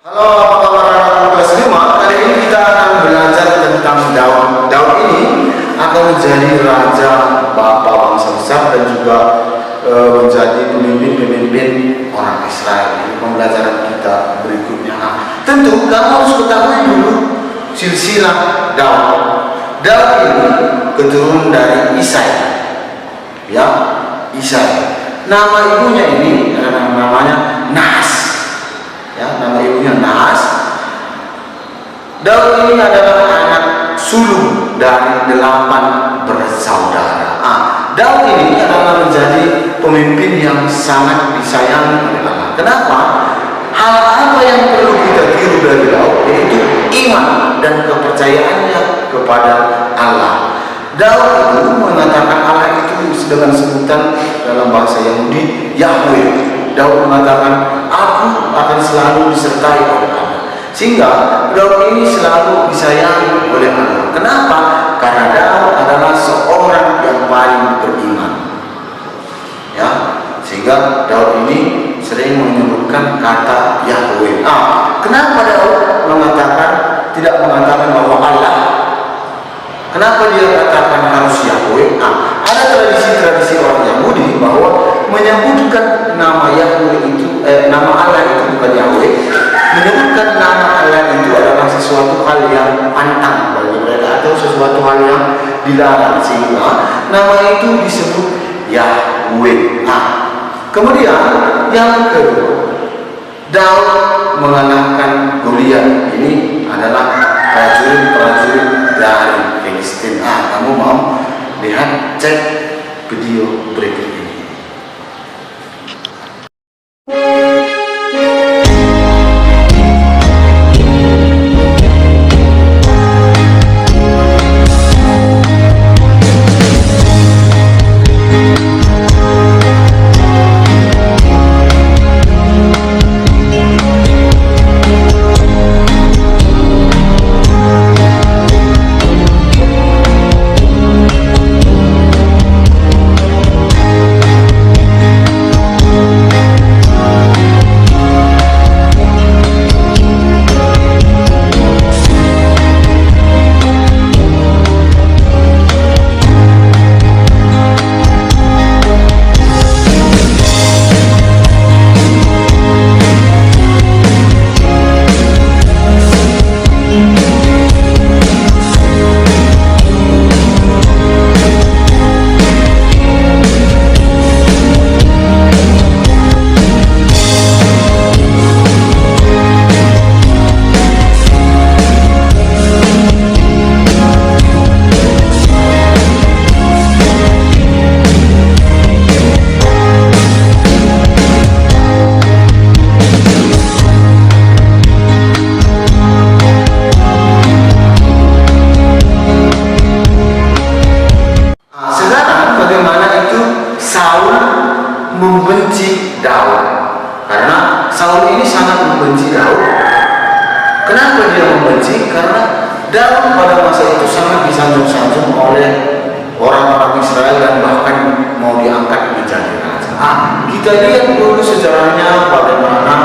Halo, apa kabar anak-anak semua? Kali ini kita akan belajar tentang Daud. Daud ini akan menjadi raja, bapak bangsa besar, dan juga menjadi pemimpin orang Israel. Ini pembelajaran kita berikutnya. Nah, tentu kamu harus ketahui dulu silsilah Daud. Daud ini keturunan dari Isai, ya, Isai. Nama ibunya ini namanya Nahas. Ya, nama ibunya Nahas. Daud ini adalah anak sulung dari 8 bersaudara. Daud ini adalah menjadi pemimpin yang sangat disayangi oleh Allah. Kenapa? Hal apa yang perlu kita tiru dari Daud, yaitu iman dan kepercayaannya kepada Allah. Daud itu mengatakan Allah itu dengan sebutan dalam bahasa Yahudi Yahweh. Daud mengatakan, aku akan selalu disertai oleh Allah. Sehingga Daud ini selalu disayangi oleh Allah. Kenapa? Karena Daud adalah seorang yang paling beriman. Ya, sehingga Daud ini sering menyebutkan kata Yahweh. Kenapa Daud tidak mengatakan bahwa Allah? Kenapa dia katakan harus Yahweh? Ada tradisi-tradisi orang Yahudi bahwa menyebutkan nama Yahweh itu, nama Allah itu bukan Yahweh. Menyebutkan nama Allah itu adalah sesuatu hal yang pantang bagi mereka atau sesuatu hal yang dilarang, sehingga nama itu disebut Yahweh. Kemudian yang kedua, Daud mengalahkan Goliat. Ini adalah prajurit-prajurit dari Filistin. Kamu mau lihat, cek video berikut ini. Membenci Daud, karena Saul ini sangat membenci Daud. Kenapa dia membenci? Karena Daud pada masa itu sangat disanjung-sanjung oleh orang-orang Israel dan bahkan mau diangkat menjadi raja. Kita lihat dulu sejarahnya bagaimana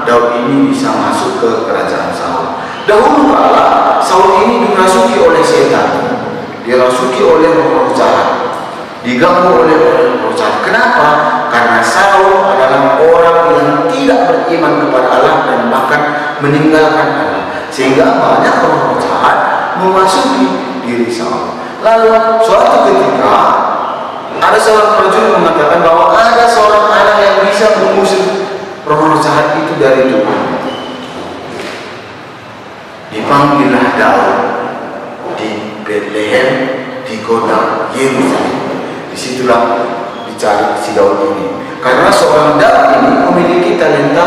Daud ini bisa masuk ke kerajaan Saul. Dahulu kala Saul ini dirasuki oleh setan, dirasuki oleh roh jahat, diganggu oleh roh jahat. Kenapa? Karena Saul adalah orang yang tidak beriman kepada Allah dan bahkan meninggalkan Allah, sehingga banyak roh jahat memasuki diri Saul. Lalu suatu ketika ada seorang prajurit mengatakan bahwa ada seorang anak yang bisa mengusir roh jahat itu dari tubuhnya. Dipanggillah Daud di Bethlehem, di kota Yerusalem. Disitulah dicari si Daud ini, karena seorang Daud ini memiliki talenta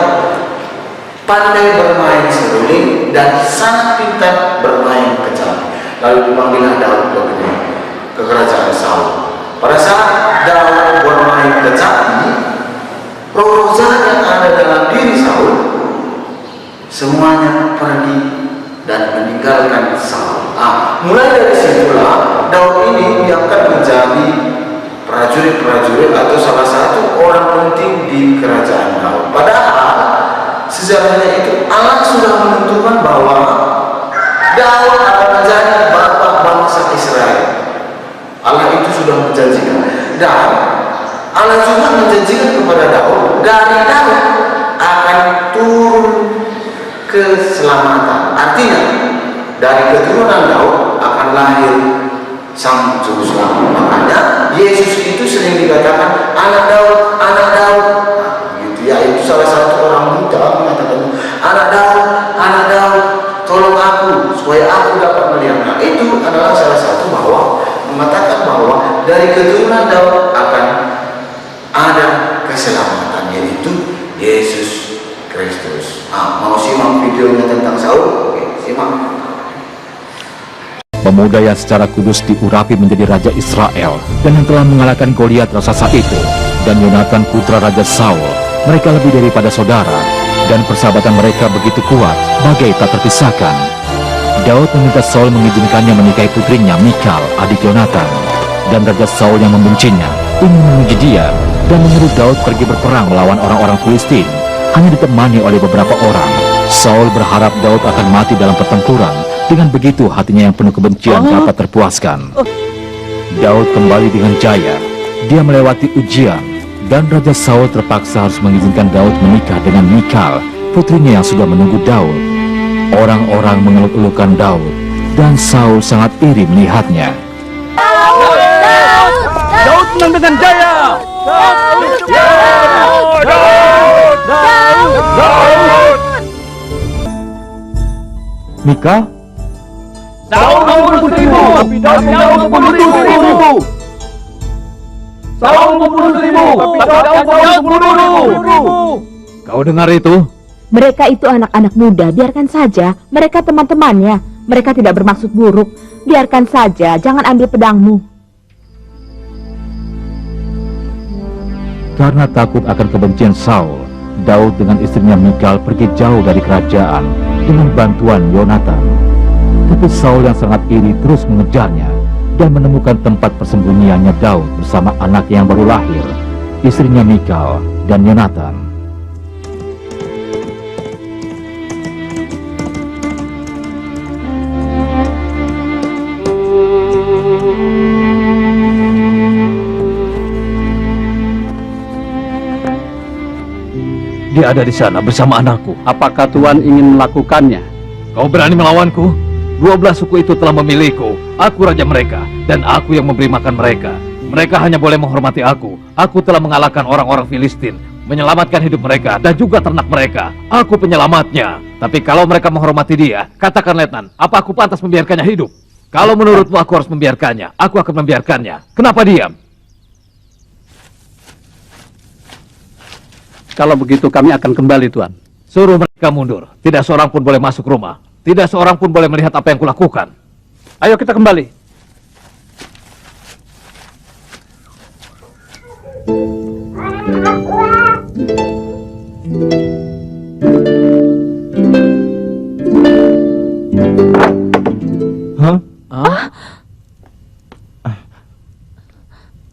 pandai bermain seruling dan sangat pintar bermain kecapi. Lalu dipanggillah Daud ke kerajaan Saul. Pada saat Daud bermain kecapi, roh jahat yang ada dalam diri Saul semuanya pergi dan meninggalkan Saul. Mulai dari situlah Daud ini diangkat menjadi prajurit-prajurit atau salah satu orang penting di kerajaan Daud. Padahal sejarahnya itu Allah sudah bahwa Daud akan menjadi bapak bangsa Israel. Allah itu sudah menjanjikan, dan Allah juga menjanjikan kepada Daud, dari Daud akan turun keselamatan. Artinya dari keturunan Daud akan lahir sang juru selamat. Makanya Yesus itu sering dikatakan anak Daud, anak Daud. Nah, gitu ya, itu salah satu orang muda mengatakan anak Daud, tolong aku supaya aku dapat melihat. Nah, itu adalah salah satu bahwa mengatakan bahwa dari keturunan Daud akan ada keselamatan, yaitu Yesus Kristus. Mau simak videonya tentang Saul? Oke, simak. Pemuda yang secara kudus diurapi menjadi Raja Israel dan yang telah mengalahkan Goliat raksasa itu, dan Yonatan putra Raja Saul, mereka lebih daripada saudara, dan persahabatan mereka begitu kuat, bagai tak terpisahkan. Daud meminta Saul mengizinkannya menikahi putrinya Mikal, adik Yonatan, dan Raja Saul yang membencinya ingin memuji dia dan menyuruh Daud pergi berperang melawan orang-orang Filistin, hanya ditemani oleh beberapa orang. Saul berharap Daud akan mati dalam pertempuran. Dengan begitu hatinya yang penuh kebencian dapat terpuaskan. Daud kembali dengan jaya. Dia melewati ujian, dan Raja Saul terpaksa harus mengizinkan Daud menikah dengan Mikal, putrinya yang sudah menunggu Daud. Orang-orang mengeluh-elukan Daud, dan Saul sangat iri melihatnya. Daud menang dengan jaya. Daud. Mikal? Saul membunuh seribu, tapi Daud membunuh ribu. Saul membunuh seribu, tapi Daud membunuh ribu. Kau dengar itu? Mereka itu anak-anak muda, biarkan saja. Mereka teman-temannya. Mereka tidak bermaksud buruk. Biarkan saja, jangan ambil pedangmu. Karena takut akan kebencian Saul, Daud dengan istrinya Mikal pergi jauh dari kerajaan dengan bantuan Yonatan. Tapi Saul yang sangat iri terus mengejarnya dan menemukan tempat persembunyiannya Daud bersama anak yang baru lahir, istrinya Mikal dan Yonatan. Dia ada di sana bersama anakku. Apakah Tuhan ingin melakukannya? Kau berani melawanku? 12 suku itu telah memilihku. Aku raja mereka, dan aku yang memberi makan mereka. Mereka hanya boleh menghormati aku. Aku telah mengalahkan orang-orang Filistin, menyelamatkan hidup mereka, dan juga ternak mereka. Aku penyelamatnya. Tapi kalau mereka menghormati dia, katakan Letnan, apa aku pantas membiarkannya hidup? Kalau menurutmu aku harus membiarkannya, aku akan membiarkannya. Kenapa diam? Kalau begitu kami akan kembali, Tuan. Suruh mereka mundur. Tidak seorang pun boleh masuk rumah. Tidak seorang pun boleh melihat apa yang kulakukan. Ayo kita kembali.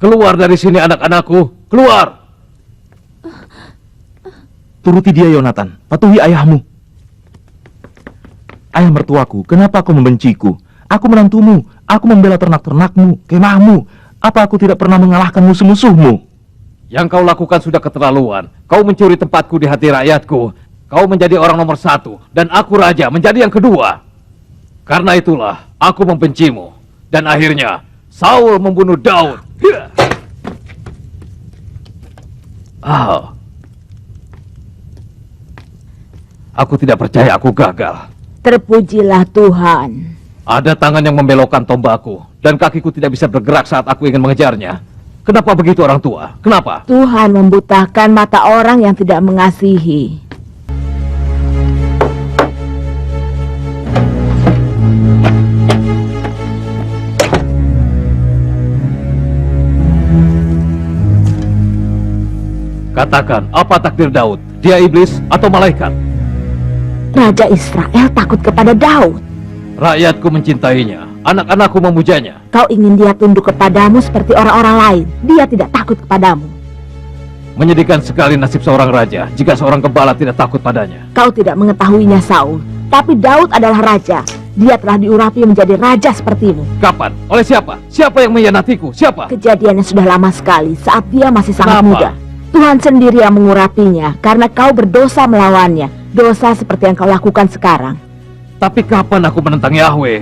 Keluar dari sini anak-anakku. Keluar. Turuti dia, Yonatan. Patuhi ayahmu. Ayah mertuaku, kenapa kau membenciku? Aku menantumu. Aku membela ternak-ternakmu, kemahmu. Apa aku tidak pernah mengalahkan musuh-musuhmu? Yang kau lakukan sudah keterlaluan. Kau mencuri tempatku di hati rakyatku. Kau menjadi orang nomor 1, dan aku raja menjadi yang kedua. Karena itulah aku membencimu. Dan akhirnya Saul membunuh Daud. Aku tidak percaya aku gagal. Terpujilah Tuhan. Ada tangan yang membelokkan tombakku, dan kakiku tidak bisa bergerak saat aku ingin mengejarnya. Kenapa begitu orang tua? Kenapa? Tuhan membutakan mata orang yang tidak mengasihi. Katakan, apa takdir Daud? Dia iblis atau malaikat? Raja Israel takut kepada Daud. Rakyatku mencintainya, anak-anakku memujanya. Kau ingin dia tunduk kepadamu seperti orang-orang lain. Dia tidak takut kepadamu. Menyedihkan sekali nasib seorang raja jika seorang gembala tidak takut padanya. Kau tidak mengetahuinya, Saul. Tapi Daud adalah raja. Dia telah diurapi menjadi raja sepertimu. Kapan? Oleh siapa? Siapa yang mengkhianatiku? Siapa? Kejadiannya sudah lama sekali saat dia masih sangat Kenapa? muda. Tuhan sendiri yang mengurapinya karena kau berdosa melawannya. Dosa seperti yang kau lakukan sekarang. Tapi kapan aku menentang Yahweh?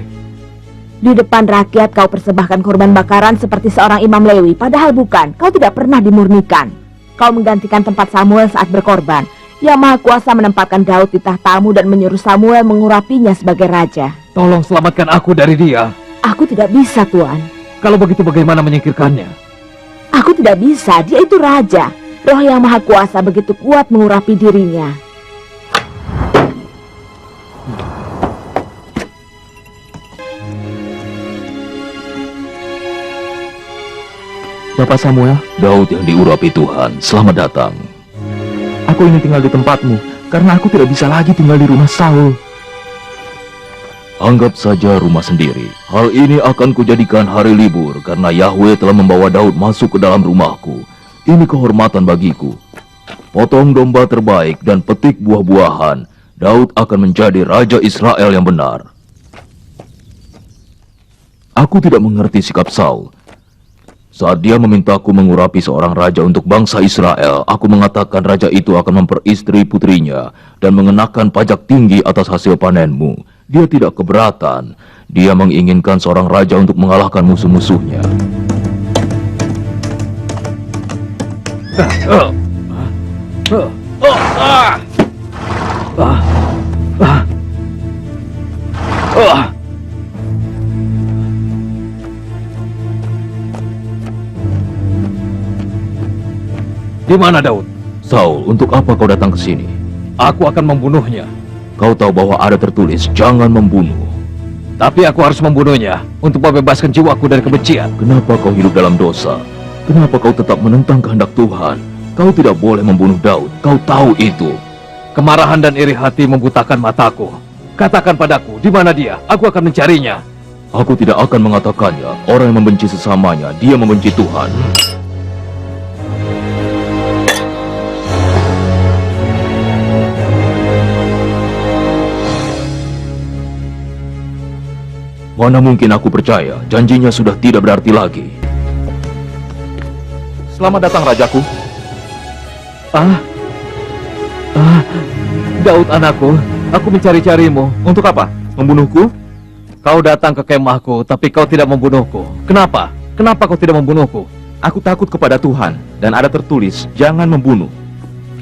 Di depan rakyat kau persembahkan korban bakaran seperti seorang imam Lewi. Padahal bukan, kau tidak pernah dimurnikan. Kau menggantikan tempat Samuel saat berkorban. Yang Maha Kuasa menempatkan Daud di tahtamu dan menyuruh Samuel mengurapinya sebagai raja. Tolong selamatkan aku dari dia. Aku tidak bisa, Tuan. Kalau begitu bagaimana menyingkirkannya? Aku tidak bisa, dia itu raja. Roh yang Maha Kuasa begitu kuat mengurapi dirinya. Bapak Samuel, Daud yang diurapi Tuhan, selamat datang. aku ingin tinggal di tempatmu karena aku tidak bisa lagi tinggal di rumah Saul. Anggap saja rumah sendiri. Hal ini akan kujadikan hari libur karena Yahweh telah membawa Daud masuk ke dalam rumahku. Ini kehormatan bagiku. Potong domba terbaik dan petik buah-buahan. Daud akan menjadi raja Israel yang benar. Aku tidak mengerti sikap Saul. Saat dia memintaku mengurapi seorang raja untuk bangsa Israel, aku mengatakan raja itu akan memperistri putrinya dan mengenakan pajak tinggi atas hasil panenmu. Dia tidak keberatan. Dia menginginkan seorang raja untuk mengalahkan musuh-musuhnya. Di mana Daud? Saul, untuk apa kau datang ke sini? Aku akan membunuhnya. Kau tahu bahwa ada tertulis, jangan membunuh. Tapi aku harus membunuhnya untuk membebaskan jiwaku dari kebencian. Kenapa kau hidup dalam dosa? Kenapa kau tetap menentang kehendak Tuhan? Kau tidak boleh membunuh Daud. Kau tahu itu. Kemarahan dan iri hati membutakan mataku. Katakan padaku, di mana dia? Aku akan mencarinya. Aku tidak akan mengatakannya. Orang yang membenci sesamanya, dia membenci Tuhan. Mana mungkin aku percaya, janjinya sudah tidak berarti lagi. Selamat datang rajaku. Daud anakku, aku mencari-carimu. Untuk apa? Membunuhku? Kau datang ke kemahku, tapi kau tidak membunuhku. Kenapa? Kenapa kau tidak membunuhku? Aku takut kepada Tuhan dan ada tertulis, jangan membunuh.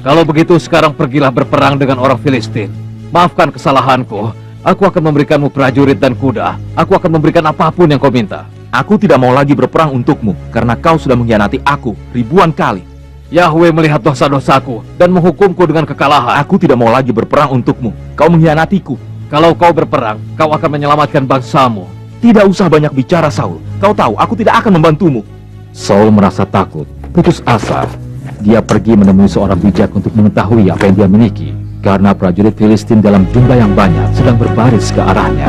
Kalau begitu sekarang pergilah berperang dengan orang Filistin. Maafkan kesalahanku. Aku akan memberikanmu prajurit dan kuda. Aku akan memberikan apapun yang kau minta. Aku tidak mau lagi berperang untukmu karena kau sudah mengkhianati aku ribuan kali. Yahweh melihat dosa-dosaku dan menghukumku dengan kekalahan. Aku tidak mau lagi berperang untukmu. Kau mengkhianatiku. Kalau kau berperang, kau akan menyelamatkan bangsamu. Tidak usah banyak bicara, Saul. Kau tahu, aku tidak akan membantumu. Saul merasa takut, putus asa. Dia pergi menemui seorang bijak untuk mengetahui apa yang dia miliki. Karena prajurit Filistin dalam jumlah yang banyak sedang berbaris ke arahnya.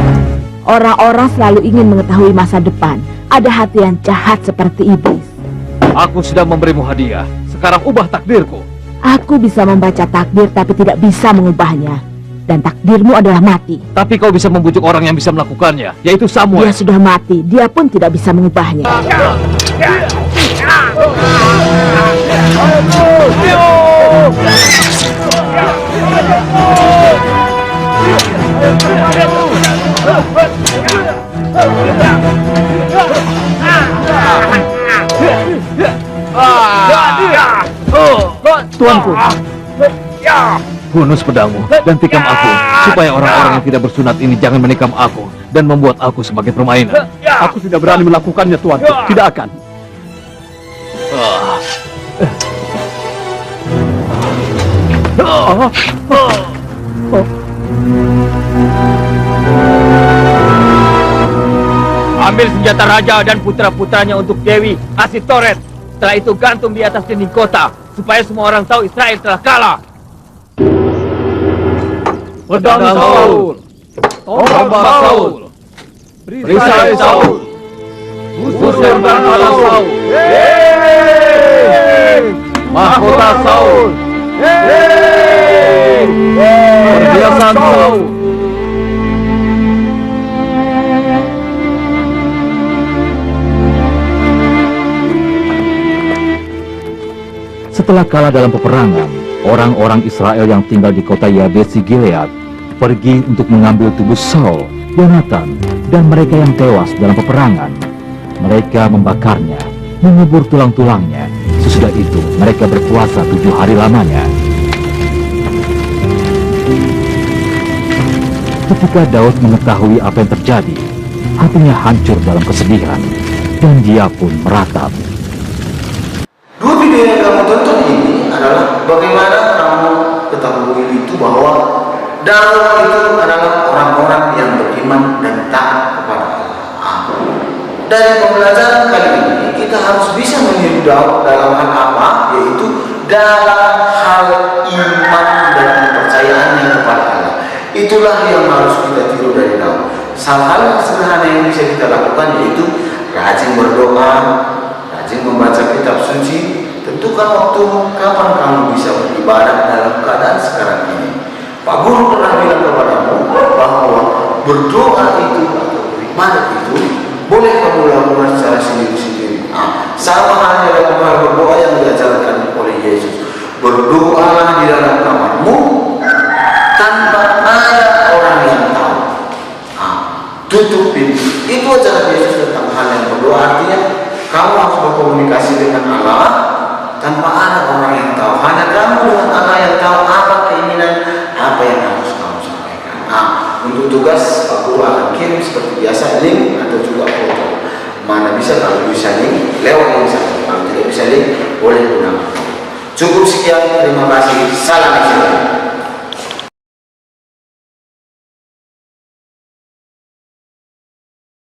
Orang-orang selalu ingin mengetahui masa depan. Ada hati yang jahat seperti iblis. Aku sudah memberimu hadiah. Sekarang ubah takdirku. Aku bisa membaca takdir tapi tidak bisa mengubahnya. Dan takdirmu adalah mati. Tapi kau bisa membujuk orang yang bisa melakukannya, yaitu Dia Samuel. sudah mati, dia pun tidak bisa mengubahnya. Tuanku, bunuh pedangmu dan tikam aku, supaya orang-orang yang tidak bersunat ini jangan menikam aku dan membuat aku sebagai permainan. Aku tidak berani melakukannya, Tuanku. Tidak akan. Ambil senjata raja dan putra-putranya untuk Dewi Asitoret. Setelah itu gantung di atas dinding kota, supaya semua orang tahu Israel telah kalah. Pedang Saul, tombak Saul, perisai Saul, usir bala Saul, mahkota Saul, perhiasan Saul, Setelah kalah dalam peperangan, orang-orang Israel yang tinggal di kota Yabesi Gilead pergi untuk mengambil tubuh Saul, Yonatan, dan mereka yang tewas dalam peperangan. Mereka membakarnya, mengubur tulang-tulangnya. Sesudah itu, mereka berpuasa 7 hari lamanya. Ketika Daud mengetahui apa yang terjadi, hatinya hancur dalam kesedihan, dan dia pun meratap. Dua video yang kamu tonton ini adalah bagaimana kamu ketahui itu bahwa Daud itu adalah orang-orang yang beriman dan taat kepada Allah. Dari pembelajaran kali ini kita harus bisa meniru Daud dalam hal apa? Yaitu dalam hal iman dan kepercayaannya kepada Allah. Itulah yang harus kita tiru dari Daud. Hal-hal sederhana yang bisa kita lakukan yaitu rajin berdoa, rajin membaca kitab suci. Tentukan waktu kapan kamu bisa beribadah dalam keadaan sekarang ini. Pak Guru pernah bilang kepadamu bahwa berdoa itu atau beribadah itu boleh kamu lakukan secara sendiri-sendiri. Sama halnya dalam hal berdoa yang diajarkan oleh Yesus. Berdoalah di dalam kamarmu tanpa ada orang yang tahu. Tutup pintu. Itu ajaran Yesus tentang hal yang berdoa. Artinya kamu harus berkomunikasi dengan Allah tanpa ada orang yang tahu. Hanya kamu dengan Allah yang tahu apa keinginan, apa yang harus kamu sampaikan. Untuk tugas Pak Guru akan kirim seperti biasa link atau juga foto. Mana bisa, kalau bisa link lewat link saja. Kalau tidak bisa link boleh gunakan. Cukup sekian, terima kasih. Salam.